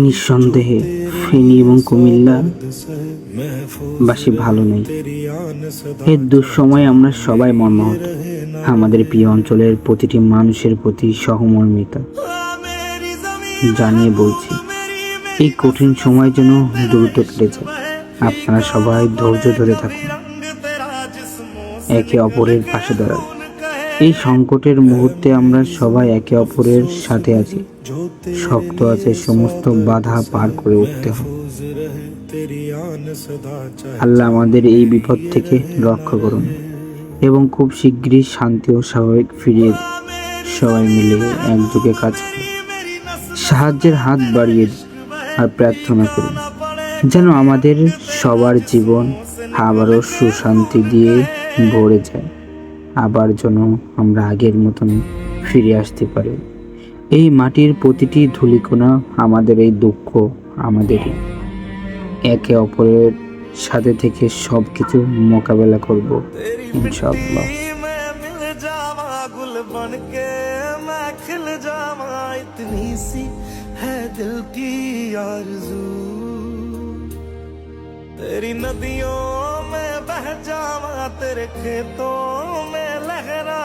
নিঃসন্দেহে ফেনী এবং কুমিল্লা বাসী ভালো নেই। এর দুঃসময়ে আমরা সবাই মর্মাহত। আমাদের প্রিয় অঞ্চলের প্রতিটি মানুষের প্রতি সহমর্মিতা জানিয়ে বলছি, এই কঠিন সময় যেন দ্রুত কেটে যায়। আপনারা সবাই ধৈর্য ধরে থাকুন, একে অপরের পাশে দাঁড়ান। এই সংকটের মুহূর্তে আমরা সবাই একে অপরের সাথে আছি। শক্ত আছে সমস্ত বাধা পার করে উঠতে হবে। আল্লাহ আমাদের এই বিপদ থেকে রক্ষা করুন এবং খুব শীঘ্রই শান্তি ও স্বাভাবিক ফিরিয়ে দিন। সবাই মিলে একযোগে কাজ করুন, সাহায্যের হাত বাড়িয়ে দিন আর প্রার্থনা করুন যেন আমাদের সবার জীবন আবারও সুশান্তি দিয়ে ভরে যায়, আবার যেন আমরা আগের মতন ফিরে আসতে পারি। এই মাটির প্রতিটি ধূলিকণা আমাদের, এই দুঃখ আমাদেরই। একে অপরের সাথে থেকে সব কিছু মোকাবেলা করব ইনশাআল্লাহ। तेरी नदियों में बह जावा, तेरे खेतों में लहरा